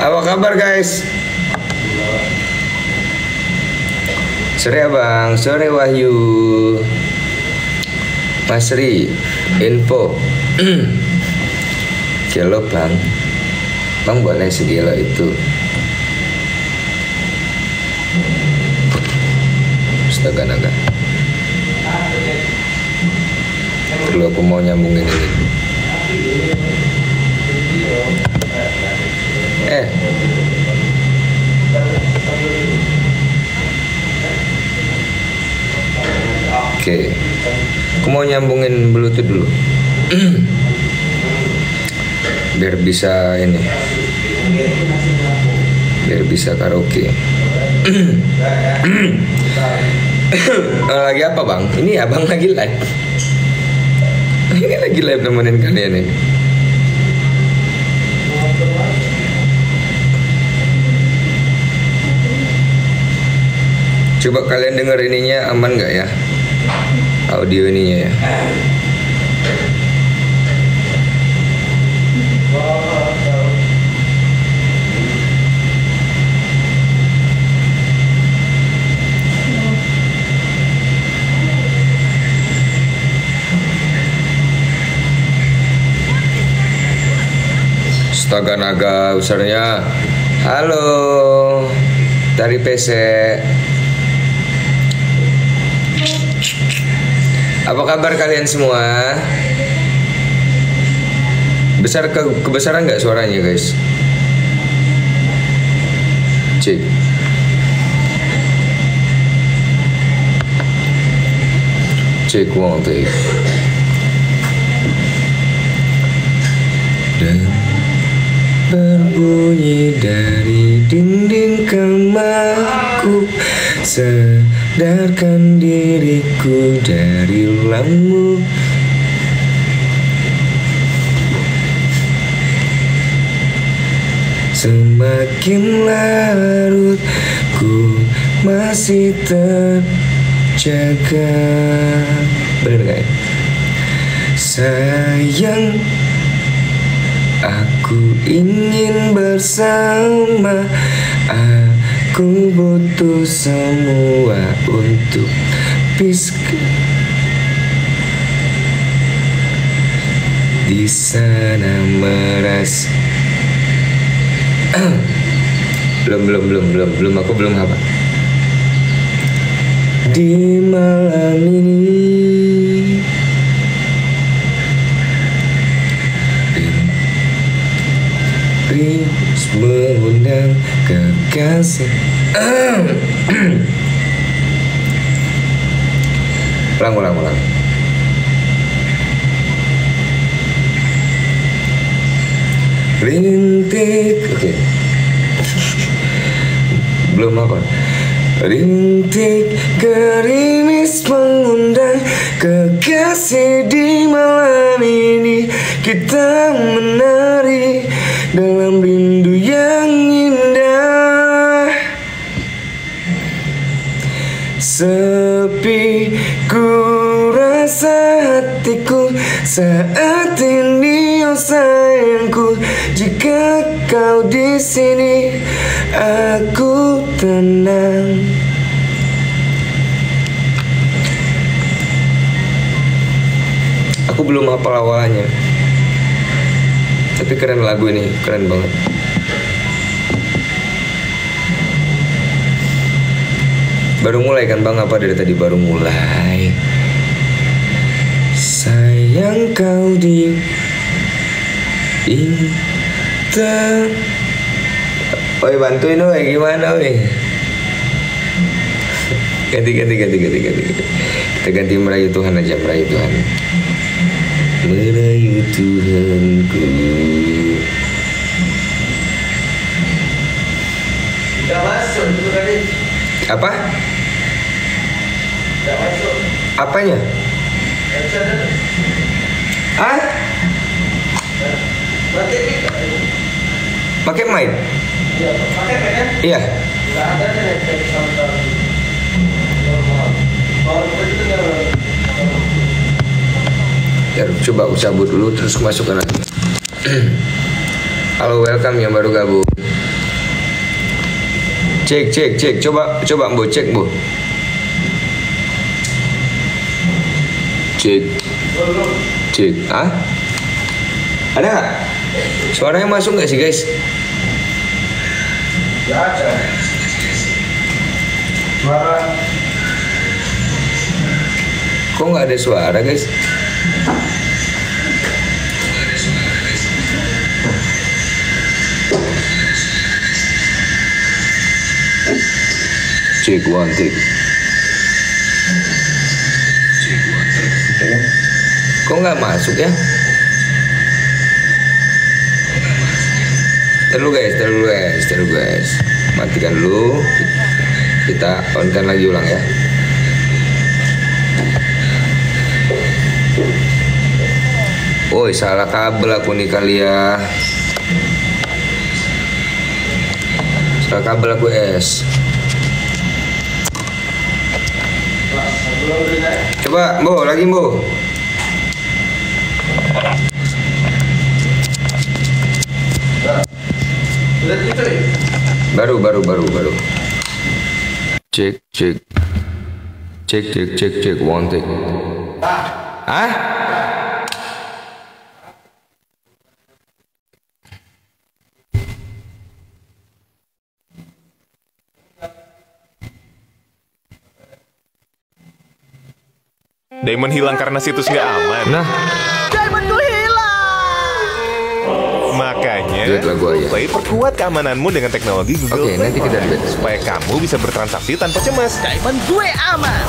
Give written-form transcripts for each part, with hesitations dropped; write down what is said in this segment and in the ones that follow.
Apa kabar guys? Sore abang, sore Wahyu, Mas Ri, info. Kilo bang, bang boleh sekilo itu. Astaga naga. Kalau aku mau nyambungin ini. Oke. Aku mau nyambungin Bluetooth dulu. Biar bisa ini. Biar bisa karaoke. Lagi apa bang? Ini abang lagi live. Ini lagi live nemenin kalian ini. Coba kalian denger ininya aman nggak ya? Audio ininya ya. Astaga naga besarnya. Halo dari PC. Apa kabar kalian semua? Kebesaran nggak suaranya guys? Cek. Cek one take. Dan berbunyi dari dinding kamarku, sadarkan diriku dari lamu. Semakin larut ku masih terjaga. Bener gak? Sayang, aku ingin bersama. Aku butuh semua untuk bisa di sana merasa. Belum. Aku belum apa. Di malam ini Rindu mengundang kekasih. Ulang. Rintik, oke. Belum apa. Rintik gerimis mengundang kekasih di malam ini. Kita menari dalam rindu yang indah. Sepi ku rasa hatiku saat ini, oh sayangku. Jika kau di sini, aku tenang. Aku belum hafal awalnya, tapi keren lagu ini, keren banget. Baru mulai kan bang? Apa dari tadi baru mulai? Sayang kau di intan. Oi bantuin oi, gimana oi? Ganti. Kita ganti merayu Tuhan aja, merayu Tuhan. Merayu Tuhanku. Tidak masuk itu tadi. Apa? Tidak masuk. Apanya? Ah? Pakai mic? Iya, pakai mic kan? Iya. Tidak ada nih dari sound normal. Kalau itu Ya, coba aku cabut dulu terus masukkan lagi. Halo, welcome yang baru gabung. Cek. Coba Bu, cek Bu. Cek. Ah? Ada nggak? Suaranya masuk nggak sih guys? Gak ada. Suara. Kok nggak ada suara guys? Cek one take. Kok nggak masuk ya? Terlalu guys. Matikan dulu. Kita on-kan lagi ulang ya. Woi, salah kabel aku nih kali ya. Salah kabel aku es. Coba Bu, lagi Bu. Udah gitu nih. Baru. Cek one take. Hah? Diamond hilang karena situs nggak aman. Nah, Diamondku hilang. Makanya, Duit lagu aja. Play perkuat keamananmu dengan teknologi Google Oke, Play nanti kita Store, lihat. supaya kamu bisa bertransaksi tanpa cemas. Diamond gue aman.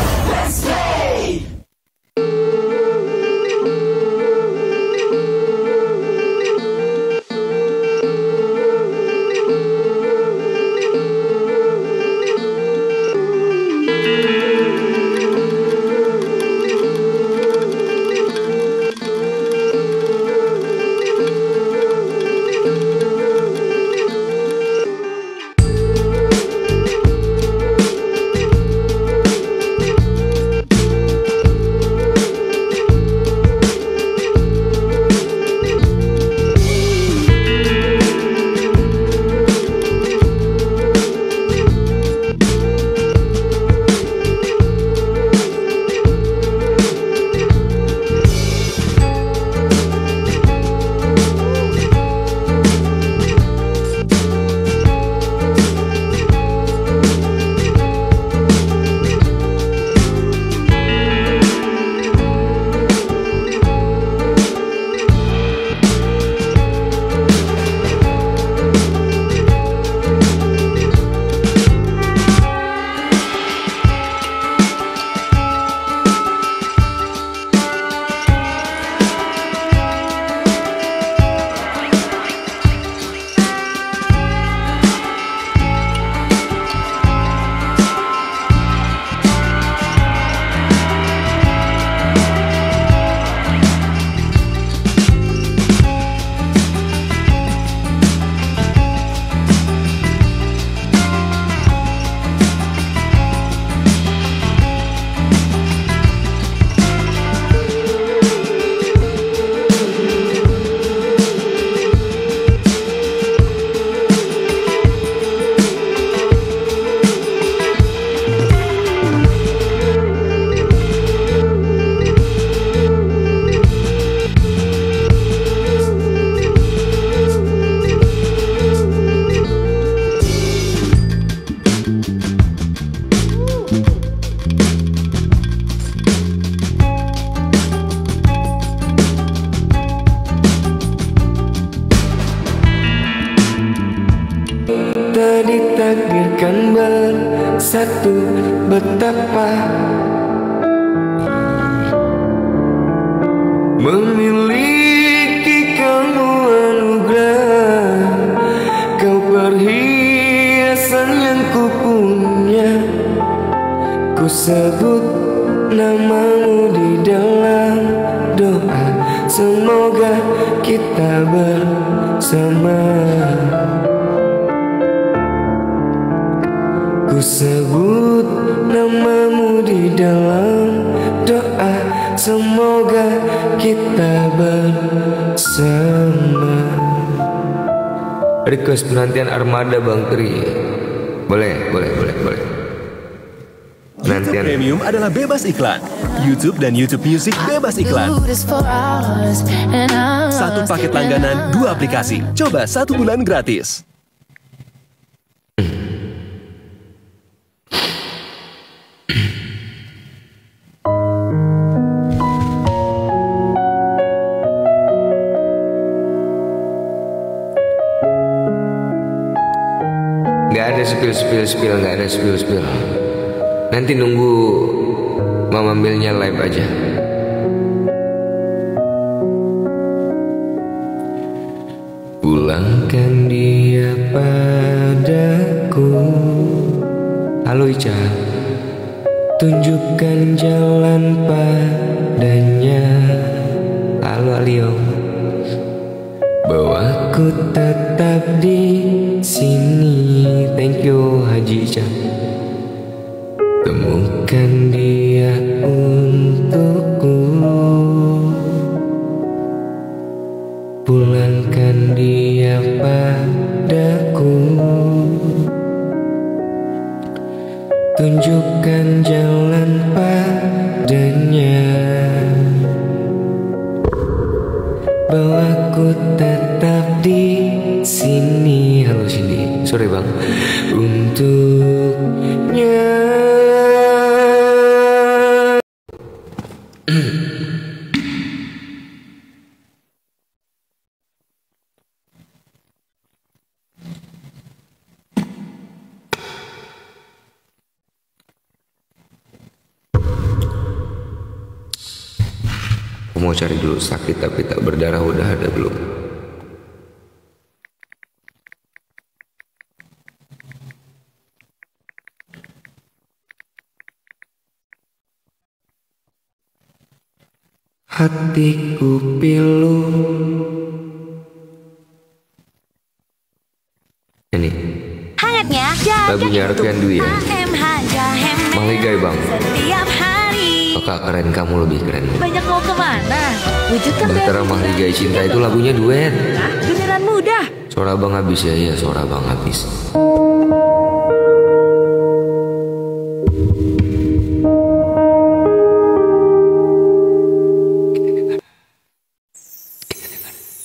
ditakdirkan bersatu, betapa memiliki kamu anugerah. Kau perhiasan yang ku punya, ku sebut namamu di dalam doa, semoga kita bersama. Ku sebut namamu di dalam doa, semoga kita bersama. Request penantian Armada Bang Tri. Boleh. YouTube Premium adalah bebas iklan. YouTube dan YouTube Music bebas iklan. Satu paket langganan, 2 aplikasi. Coba 1 bulan gratis. Gak ada spill, gak ada spill. Nanti nunggu Mama Milnya live aja. Pulangkan dia padaku. Halo Ica. Tunjukkan jalan padanya. Halo Alio. Bahwa ku tetap di sini. Thank you Haji Ica. Temukan dia untukku. Pulangkan dia padaku. Tunjukkan jalan padanya. Bahwa ku tetap di sini. Halo Cindy. Sorry bang. Untuknya. Mau cari dulu sakit tapi tak berdarah udah ada belum? Hatiku pilu. Ini hangatnya lagunya Arfian Dwi ya. Mahligai bang. Setiap hari. Kakak keren, kamu lebih keren. Banyak mau kemana? Wujudkan Bahtera Mahligai Cinta itu lagunya duet. Beneran mudah. Suara bang habis ya, iya suara bang habis.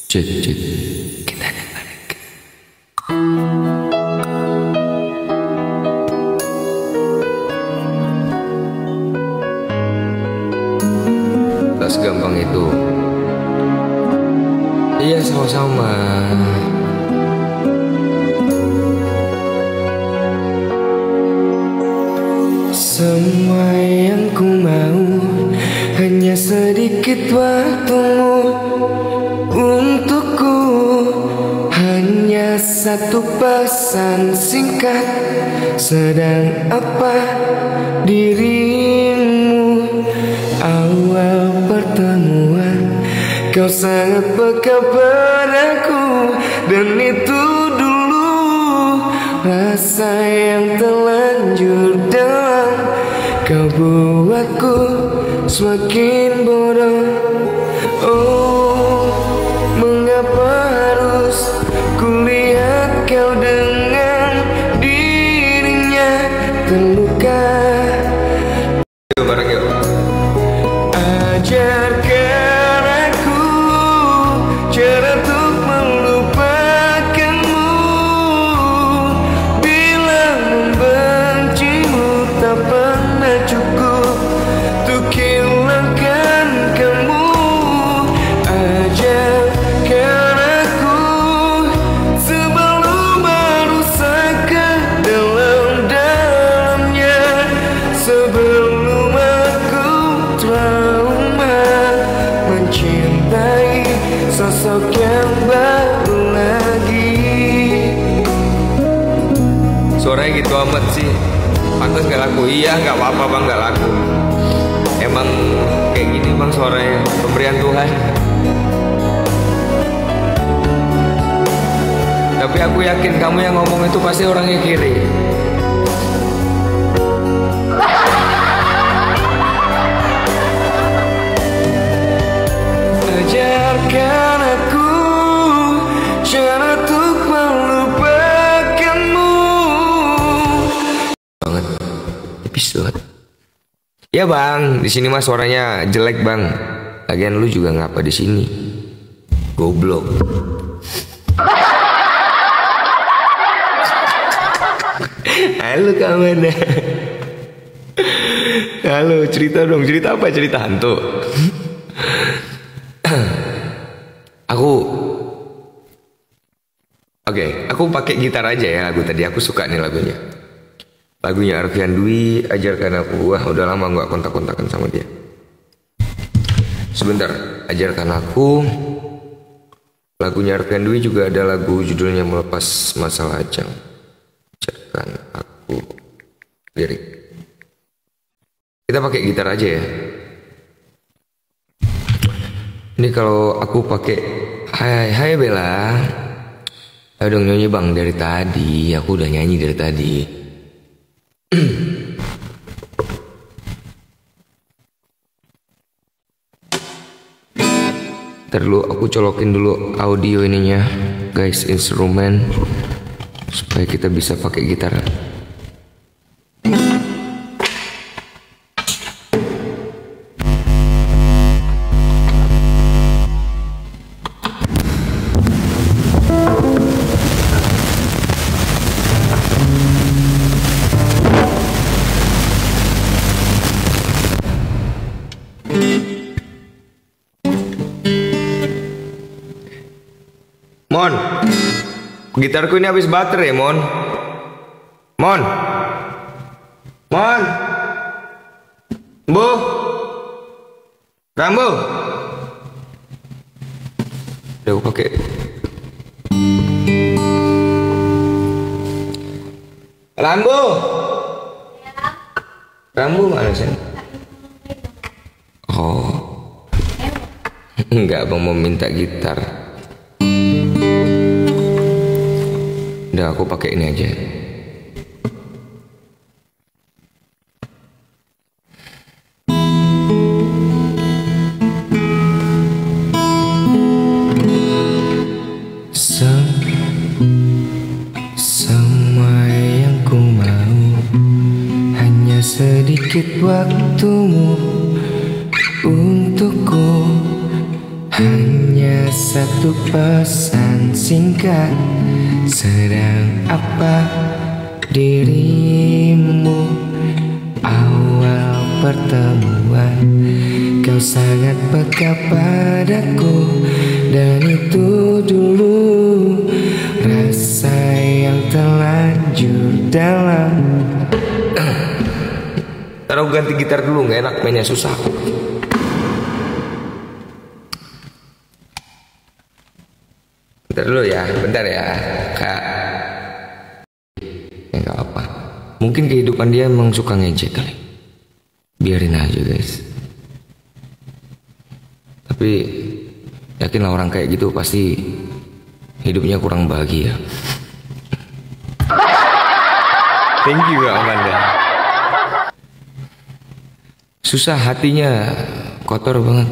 Cek. Kita dengar. Tak segampang itu. Iya sama-sama. Semua yang ku mau hanya sedikit waktumu. Untukku hanya satu pesan singkat. Sedang apa dirimu? Awal pertemuan kau sangat peka padaku. Dan itu dulu rasa yang terlanjur dalam. Kau buatku semakin bodoh. Oh, mengapa harus kulihat kau dengan dirinya terluka? Yuk bareng yuk. Ajarkan aku cara untuk melupakanmu. Bila membencimu tak pernah cukup untuk hilangkan kamu. Ajarkan aku sebelum merusakkan dalam-dalamnya. Sebelum aku trauma mencintai sosok yang baru lagi. Suaranya gitu amat sih. Pantas gak laku. Iya gak apa-apa bang, gak laku. Emang kayak gini bang suaranya, pemberian Tuhan. Tapi aku yakin kamu yang ngomong itu pasti orangnya kiri. Ajarkan aku cara untuk melupakanmu. Ya bang, di sini mah suaranya jelek bang. Lagian lu juga ngapa di sini? Goblok. Halo kawan. Halo, cerita dong. Cerita apa? Cerita hantu. Aku pakai gitar aja ya lagu tadi. Aku suka nih lagunya. Lagunya Arfian Dwi, Ajarkan Aku. Wah, udah lama nggak kontak-kontakan sama dia. Sebentar, Ajarkan Aku. Lagunya Arfian Dwi juga ada lagu judulnya Melepas Masa Lajang. Ajarkan Aku. Lirik. Kita pakai gitar aja ya. Ini kalau aku pakai Hai Bella. Ayo dong nyanyi bang dari tadi. Aku udah nyanyi dari tadi. Ntar dulu aku colokin dulu audio ininya guys, instrumen, supaya kita bisa pakai gitar. Mon, gitarku ini habis baterai, Mon. Mon, Bu, Rambo. Udah aku pakai. Rambo, Rambo mana sih? Oh, enggak, abang mau minta gitar. Udah aku pakai ini aja. Semua yang ku mau hanya sedikit waktumu untukku, hanya satu pesan singkat. Sedang apa dirimu? Awal pertemuan kau sangat peka padaku, dan itu dulu rasa yang terlanjur dalam. Taruh ganti gitar dulu, nggak enak mainnya, susah. Bentar dulu ya, bentar ya Kak. Ya gak apa. Mungkin kehidupan dia emang suka ngejek kali. Biarin aja guys. Tapi yakinlah orang kayak gitu pasti hidupnya kurang bahagia. Thank you Kak Amanda. Susah, hatinya kotor banget.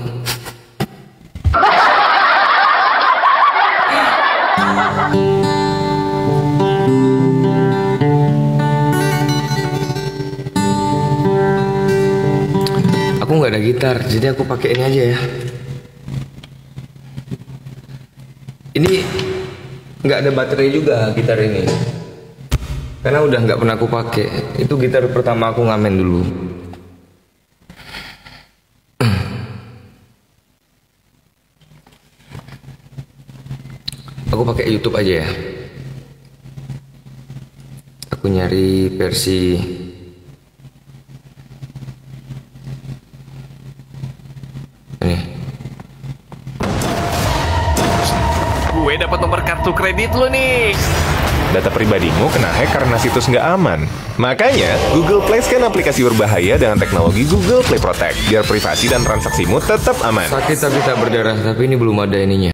Aku nggak ada gitar, jadi aku pakai ini aja ya. Ini nggak ada baterai juga gitar ini, karena udah nggak pernah aku pakai. Itu gitar pertama aku ngamen dulu. Aku pakai YouTube aja ya. Aku nyari versi ini. Gue dapat nomor kartu kredit lo nih. Data pribadimu kena hack karena situs nggak aman. Makanya, Google Play scan aplikasi berbahaya dengan teknologi Google Play Protect, biar privasi dan transaksimu tetap aman. Sakit tapi tak berdarah, tapi ini belum ada ininya.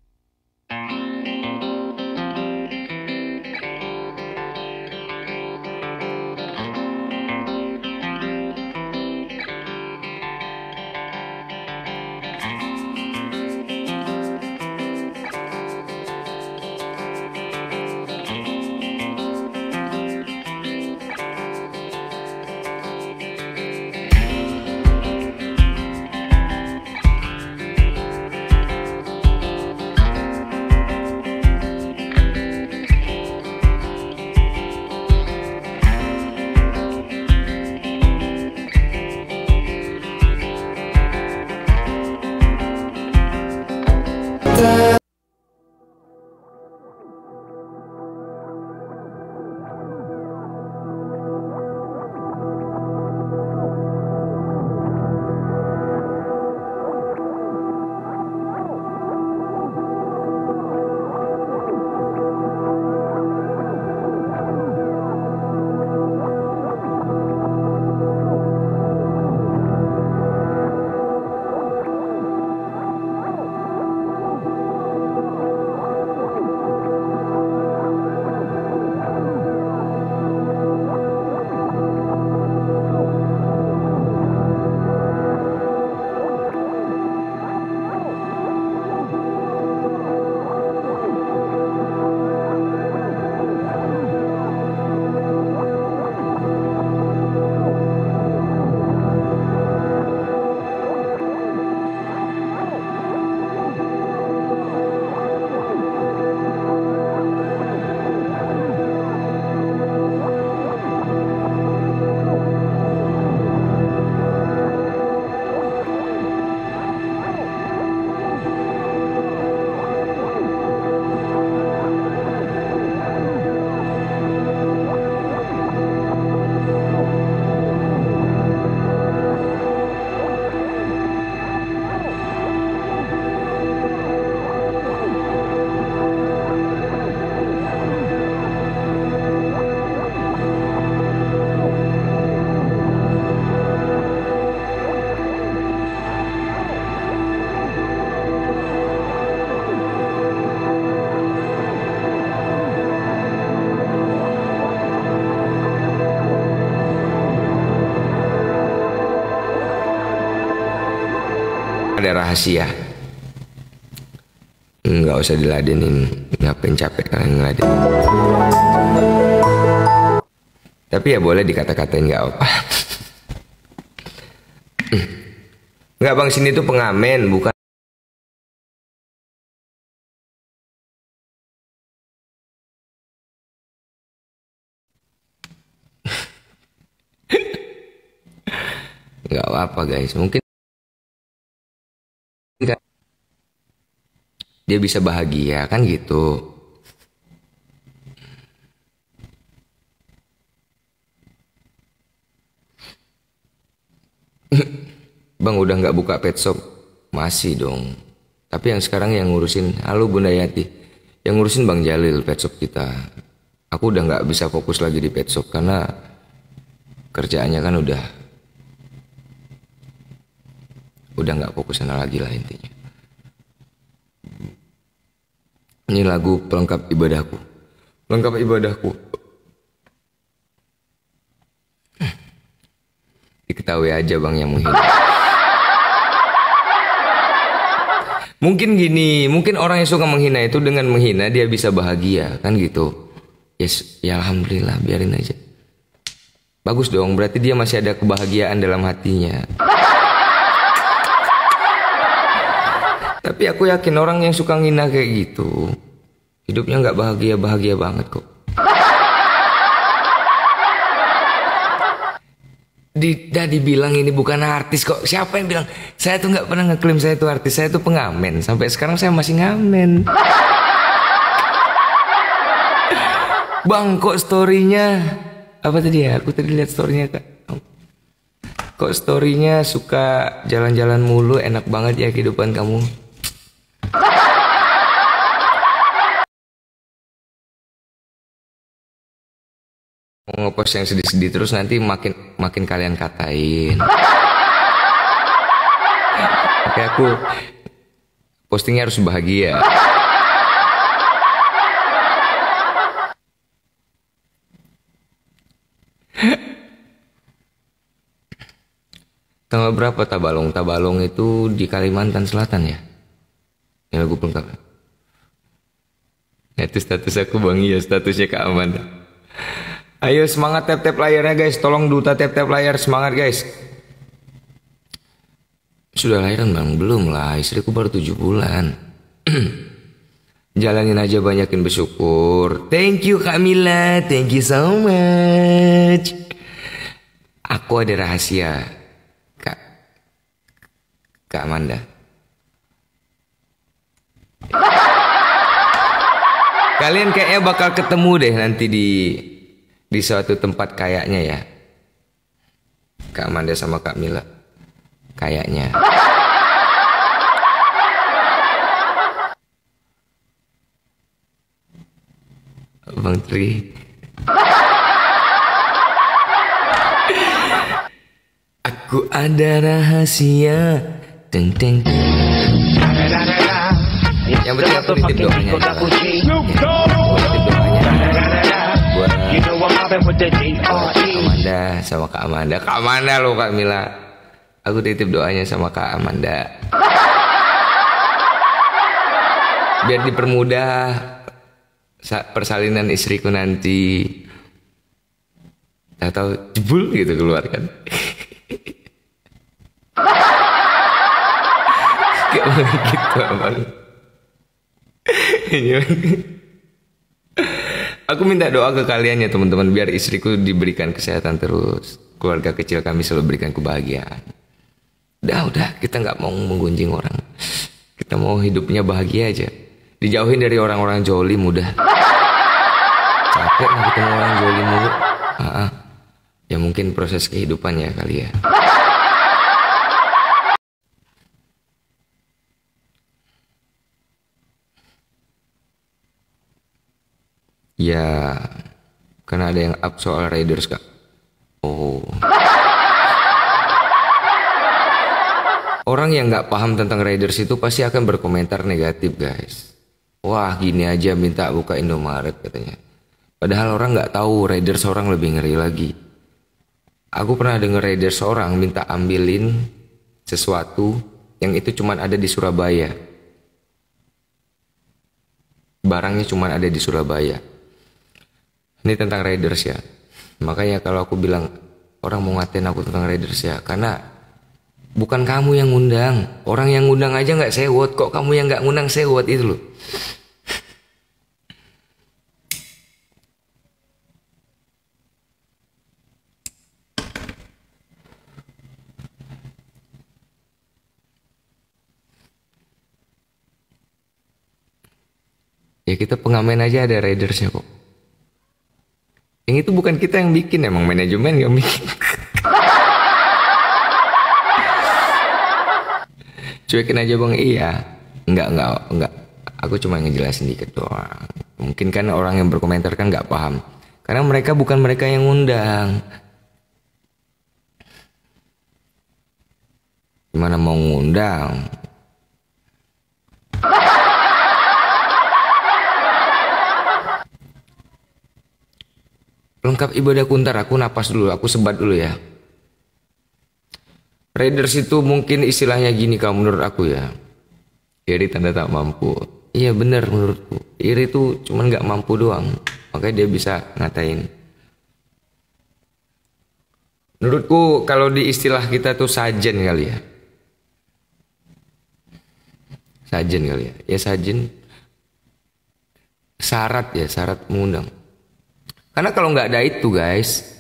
ada rahasia. Nggak usah diladenin, ngapain capek kalian ngeladenin. Tapi ya boleh dikata-katain, nggak apa. Nggak bang, sini tuh pengamen bukan. Nggak apa guys, mungkin dia bisa bahagia kan gitu. Bang udah nggak buka pet shop? Masih dong. Tapi yang sekarang yang ngurusin, halo Bunda Yati, yang ngurusin Bang Jalil pet shop kita. Aku udah nggak bisa fokus lagi di pet shop karena kerjaannya kan udah nggak fokus sana lagi lah intinya. Ini lagu pelengkap ibadahku. Pelengkap ibadahku. Diketahui aja bang yang menghina. Mungkin gini, mungkin orang yang suka menghina itu dengan menghina dia bisa bahagia kan gitu. Yes, ya alhamdulillah, biarin aja. Bagus dong, berarti dia masih ada kebahagiaan dalam hatinya. Tapi aku yakin orang yang suka ngina kayak gitu hidupnya nggak bahagia banget kok. Dah dibilang ini bukan artis kok. Siapa yang bilang? Saya tuh nggak pernah ngeklaim saya tuh artis. Saya tuh pengamen. Sampai sekarang saya masih ngamen. Bang kok storynya apa tadi ya? Aku tadi lihat storynya kak. Kok storynya suka jalan-jalan mulu, enak banget ya kehidupan kamu. Mau ngepost yang sedih-sedih terus nanti makin kalian katain. Oke, aku postingnya harus bahagia. Tanggal berapa Tabalong? Tabalong itu di Kalimantan Selatan ya? Ini lagu pelengkap. Nah, itu status aku bang, iya statusnya Kak Amanda. Ayo semangat tap-tap layarnya guys. Tolong duta tap-tap layar, semangat guys. Sudah lahiran bang? Belum lah, istriku baru 7 bulan. Jalanin aja, banyakin bersyukur. Thank you Kak Mila, thank you so much. Aku ada rahasia Kak Amanda. Kalian kayaknya bakal ketemu deh nanti di suatu tempat kayaknya ya. Kak Amanda sama Kak Mila. Kayaknya. Bang Tri. Aku ada rahasia. Teng teng. Yang penting aku nitip doanya. Aku nitip doanya buat Amanda sama Kak Amanda. Kak Amanda loh Kak Mila. Aku titip doanya sama Kak Amanda. Biar dipermudah persalinan istriku nanti. Tahu jebul gitu keluar kan. Gak boleh gitu abang. Aku minta doa ke kalian ya teman-teman, biar istriku diberikan kesehatan terus, keluarga kecil kami selalu berikan kebahagiaan. Udah kita nggak mau menggunjing orang, kita mau hidupnya bahagia aja, dijauhin dari orang-orang jolim udah. Capek mau ketemu orang jolim mulu. Ya mungkin proses kehidupan ya kali ya. Ya, karena ada yang up soal Raiders kak. Oh. Orang yang nggak paham tentang Raiders itu pasti akan berkomentar negatif guys. Wah gini aja minta buka Indomaret katanya. Padahal orang nggak tahu Raiders orang lebih ngeri lagi. Aku pernah denger Raiders orang minta ambilin sesuatu yang itu cuman ada di Surabaya. Barangnya cuman ada di Surabaya. Ini tentang Raiders ya. Makanya kalau aku bilang orang mau ngatain aku tentang Raiders ya, karena bukan kamu yang ngundang. Orang yang ngundang aja nggak sewot, kok kamu yang nggak ngundang sewot itu loh. Ya kita pengamen aja ada Raidersnya kok. Yang itu bukan kita yang bikin, emang manajemen yang bikin. Cuekin aja bang, iya. Enggak. Aku cuma ngejelasin dikit doang. Mungkin kan orang yang berkomentar kan nggak paham. Karena mereka bukan mereka yang ngundang. Gimana mau ngundang? Lengkap ibadah kuntar, aku napas dulu, aku sebat dulu ya. Raiders itu mungkin istilahnya gini kalau menurut aku ya. Iri tanda tak mampu. Iya benar menurutku. Iri itu cuman nggak mampu doang. Makanya dia bisa ngatain. Menurutku kalau di istilah kita tuh sajen kali ya. Sajen kali ya. Ya sajen. Syarat ya, syarat mengundang. Karena kalau nggak ada itu guys,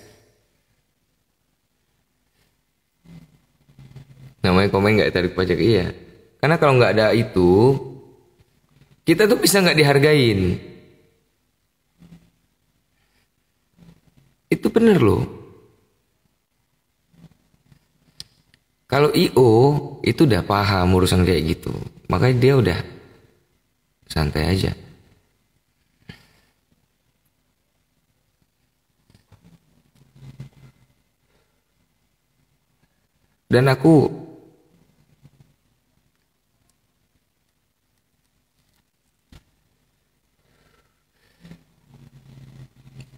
namanya komen nggak tarik pajak, iya. Karena kalau nggak ada itu, kita tuh bisa nggak dihargain. Itu bener loh. Kalau IO itu udah paham urusan kayak gitu, makanya dia udah santai aja. Dan aku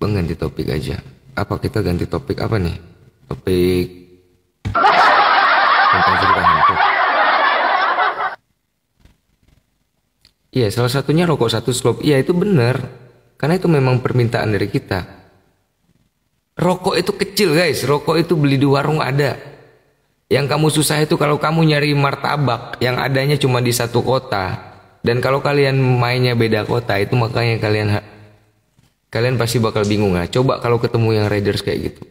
ganti topik aja. Apa kita ganti topik apa nih? Topik tentang cerita hantu. Iya, salah satunya rokok satu slop. Iya, itu benar. Karena itu memang permintaan dari kita. Rokok itu kecil guys. Rokok itu beli di warung ada. Yang kamu susah itu kalau kamu nyari martabak yang adanya cuma di satu kota. Dan kalau kalian mainnya beda kota, itu makanya kalian pasti bakal bingung lah. Coba kalau ketemu yang Raiders kayak gitu.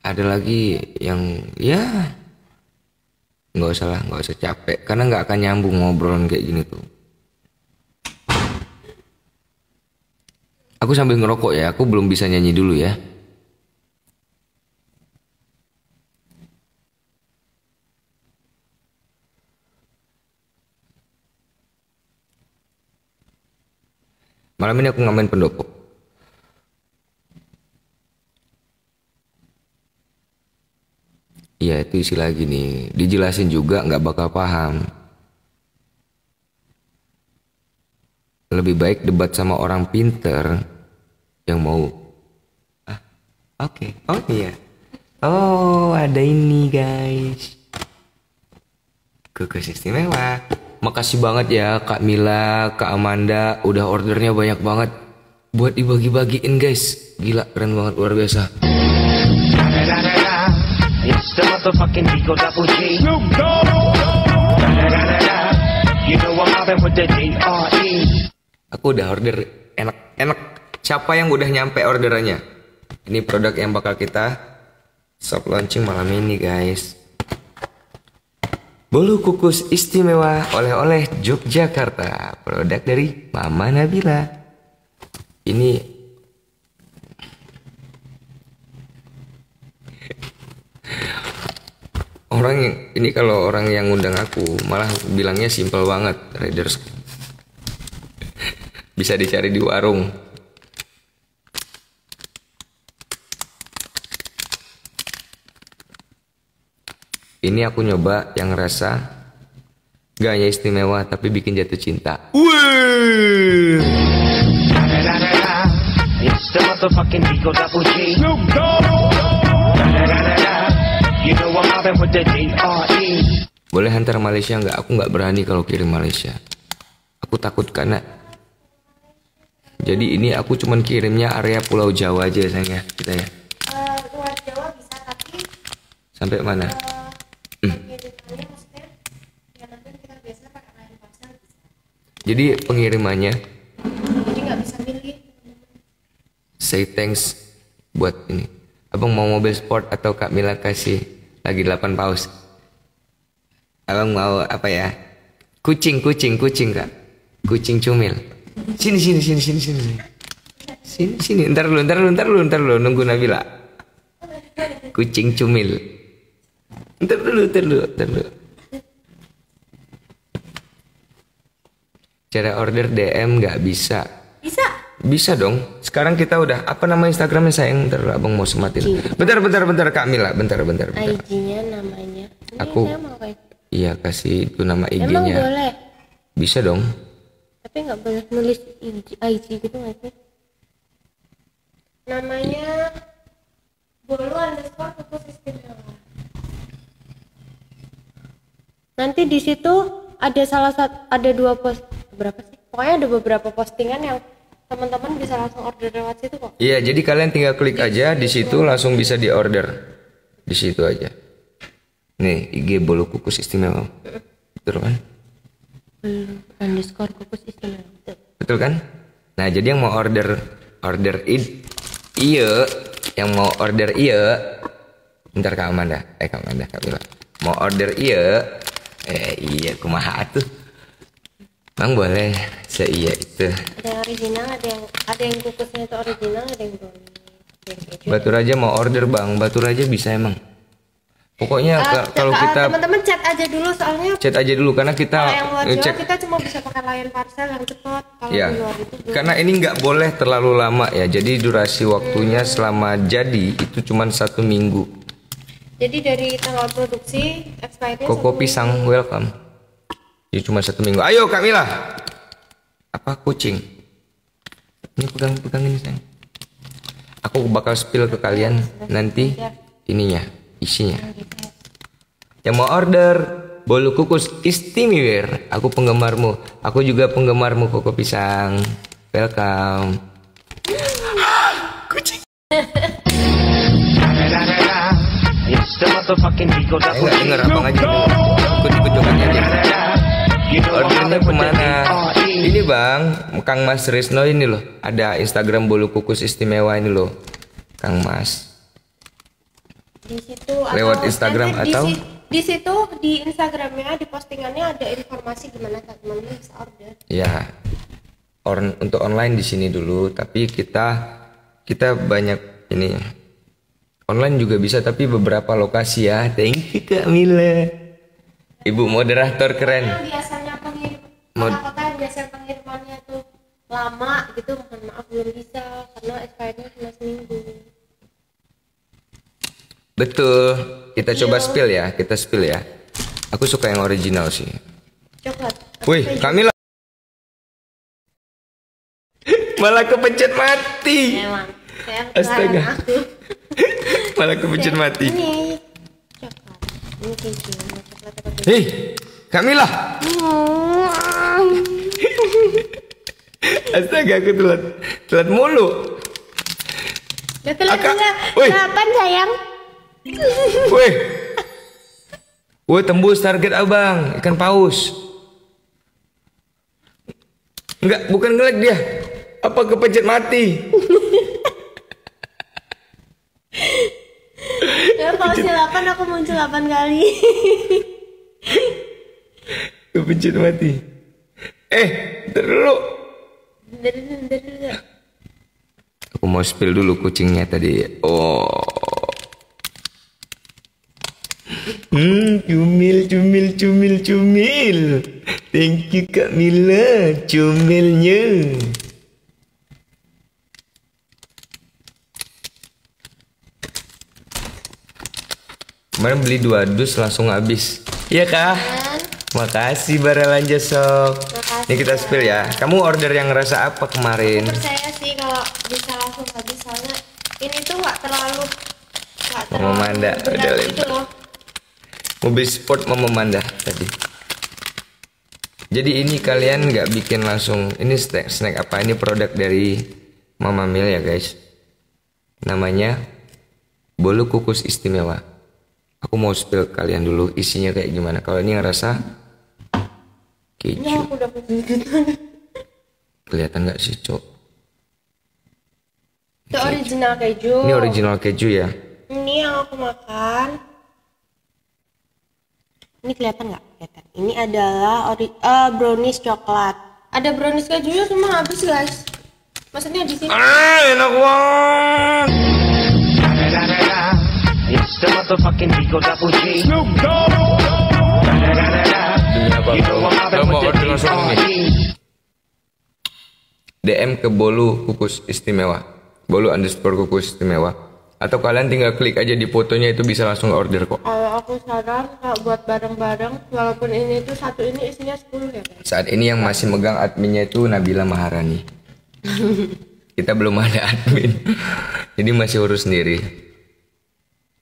Ada lagi yang ya nggak usah capek karena nggak akan nyambung ngobrolan kayak gini tuh. Aku sambil ngerokok ya, aku belum bisa nyanyi dulu ya. Malam ini aku ngamen pendopo. Iya itu istilah gini, dijelasin juga nggak bakal paham. Lebih baik debat sama orang pinter yang mau. Oke. Oh iya. Oh ada ini guys. Gugus istimewa. Makasih banget ya Kak Mila, Kak Amanda, udah ordernya banyak banget. Buat dibagi-bagiin guys. Gila keren banget, luar biasa. It's the motherfucking Eagle Double G. Snoop Dogg. You know I'm mobbing with the D.R.E. Aku udah order enak. Siapa yang udah nyampe orderannya? Ini produk yang bakal kita soft launching malam ini guys. Bolu kukus istimewa oleh-oleh Yogyakarta. Produk dari Mama Nabila. Ini ini kalau orang yang ngundang aku malah bilangnya simple banget, Raiders. Bisa dicari di warung. Ini aku nyoba yang rasa gak hanya istimewa tapi bikin jatuh cinta. It's the motherfucking Eagle Double G. Snoop Dogg. You know I'm mobbing with the D.R.E. Boleh antar Malaysia nggak? Aku nggak berani kalau kirim Malaysia. Aku takut karena. Jadi ini aku cuman kirimnya area Pulau Jawa aja sayangnya kita ya. Luar Jawa bisa tapi sampai mana? pengirimannya maksudnya ya nanti kita biasanya pakai line parcel bisa. Jadi pengirimannya Jadi nggak bisa milih. say thanks buat ini. Abang mau mobil sport atau Kak Mila kasih lagi 8 paus? Abang mau apa ya? Kucing Kak. Kucing cumil. Sini. Sini. Ntar lu nunggu Nabila. Kucing cumil. Ntar dulu. Cara order DM nggak bisa. Bisa dong. Sekarang kita udah apa nama Instagramnya sayang? Ntar abang mau sematin. Bentar Kak Mila. Bentar. IG-nya namanya. Ini Aku saya mau kayak. iya kasih itu nama IG-nya. Emang boleh. Bisa dong. Tapi nggak boleh nulis IG gitu nggak sih? Namanya Bolu_Kukus_Istimewa. Nanti di situ ada ada 2 post berapa sih? Pokoknya ada beberapa postingan yang teman-teman bisa langsung order lewat situ kok. Iya, jadi kalian tinggal klik aja di situ langsung bisa diorder. Di situ aja. Nih, IG Bolu Kukus Istimewa. Betul kan? _kukus istimewa. Betul kan? Nah, jadi yang mau order yang mau order bentar Kak Amanda, Kak Mila. Mau order iya kumaha atuh. Bang boleh iya itu. Ada yang original, ada yang kukusnya itu original, ada yang brownie. Batu Raja mau order Bang, Batu Raja bisa emang. Pokoknya kalau kita teman-teman chat aja dulu soalnya. Chat aja dulu karena kita Kalau yang luar Jawa cek. kita cuma bisa pakai line parcel yang cepat. Kalau Ya, di luar itu belum. karena ini nggak boleh terlalu lama ya. Jadi durasi waktunya selama jadi itu cuma 1 minggu. Jadi dari tanggal produksi expirednya Koko pisang welcome. Ya cuma 1 minggu. Ayo Kak Mila. Apa kucing? Ini pegang ini sayang. Aku bakal spill ke kalian nanti ininya, isinya. Yang mau order Bolu Kukus Istimewa, aku penggemarmu. Aku juga penggemarmu Koko pisang. Welcome. Kucing. It's the motherfucking Eagle Double G. Enggak denger abang aja. Ikut jogetnya aja. Ordernya kemana? Ini bang, Kang Mas Risno ini loh. Ada Instagram Bolu Kukus Istimewa ini loh, Kang Mas. di situ Lewat Instagram nanti atau? di situ di Instagramnya di postingannya ada informasi gimana teman-teman bisa order. Ya, untuk online di sini dulu. Tapi kita banyak ini. Online juga bisa, tapi beberapa lokasi ya. Thank you Kak Mila. Ibu moderator keren. Yang biasanya kota yang biasanya pengirimannya tuh lama gitu, mohon maaf belum bisa karena expirednya cuma seminggu. Betul. Kita coba spill ya. Kita spill ya. Aku suka yang original sih. Coklat. Wih, Kak Mila. Malah kepencet mati. Emang. Astaga. Malah kepencet mati. Ini coklat. Ini keju. Coklat apa keju? Hei, Kak Mila. Astaga, aku telat mulu. Udah telat Akak, juga. woi. 8 sayang. Woi tembus target abang, ikan paus. Enggak, bukan ngelag dia. Apa kepencet mati? Ya kalau 8 aku muncul 8 kali. Kepencet mati. Ntar dulu. Bentar. Aku mau spill dulu kucingnya tadi. Oh. Cumil. Thank you Kak Mila, cumilnya. Kemarin beli 2 dus langsung habis. Iya kah? Makasih Baralanja Shop. Ini kita spill ya. Kamu order yang ngerasa apa kemarin? Aku percaya sih kalau bisa langsung habis, soalnya ini tuh nggak terlalu Mama Manda udah berat lempar. gitu loh. Mobil sport Mama Manda tadi. Jadi ini kalian nggak bikin langsung. Ini snack apa? Ini produk dari Mama Mil ya guys. Namanya bolu kukus istimewa. Aku mau spill kalian dulu isinya kayak gimana. Kalau ini ngerasa keju. Ya aku udah kejutan. Kelihatan nggak sih, Cok? Itu original keju. Ini original keju ya. Ini yang aku makan. Ini kelihatan nggak? Kelihatan. Ini adalah brownies coklat. Ada brownies kejunya semua habis guys. Maksudnya di sini. Enak banget. It's the motherfucking Eagle Double G. Demi apa bro? Kalau mau order langsung ini. DM ke bolu kukus istimewa. Bolu underscore kukus istimewa. Atau kalian tinggal klik aja di fotonya, itu bisa langsung order kok. Kalau aku saran kalau buat bareng-bareng, walaupun ini tuh satu ini isinya 10 ya guys. Saat ini yang masih megang adminnya itu Nabila Maharani. Kita belum ada admin. Jadi masih urus sendiri.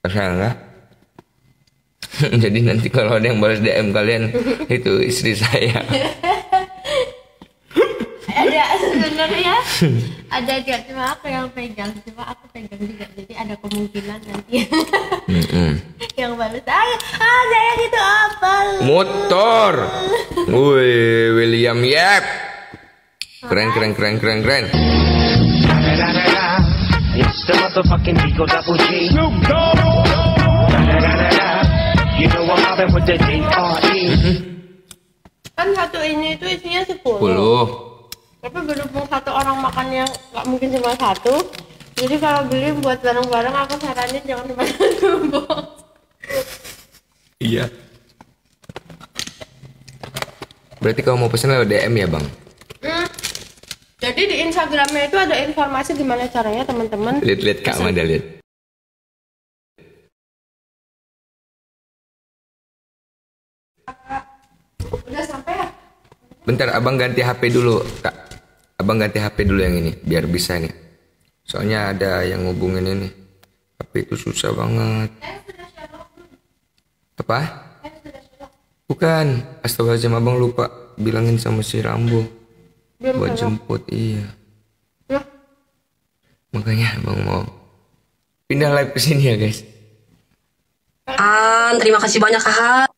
Enggak? Jadi nanti kalau ada yang balas DM kalian, itu istri saya. Ada sebenarnya ada dia, cuma aku yang pegang, cuma aku pegang juga, jadi ada kemungkinan nanti yang balas saya gitu apa Motor. Wih, William Yap. Keren. It's the motherfucking Eagle Double G. You know I'm mobbing with the D.R.E. Kan satu ini itu isinya 10. Tapi berhubung satu orang makan yang nggak mungkin cuma satu, jadi kalau beli buat bareng-bareng aku saranin jangan cuma satu box. Iya. Berarti kalau mau pesen lewat DM ya bang? Jadi di Instagramnya itu ada informasi gimana caranya teman-teman. Lihat Kak Mada lihat. Udah sampai ya? Bentar, abang ganti HP dulu Kak. Abang ganti HP dulu yang ini biar bisa nih. Soalnya ada yang ngubungin ini. HP itu susah banget. Apa? Bukan. Astagfirullahaladzim, abang lupa bilangin sama si Rambo buat jemput. Iya. Makanya abang mau pindah live ke sini ya guys. Terima kasih banyak Kak.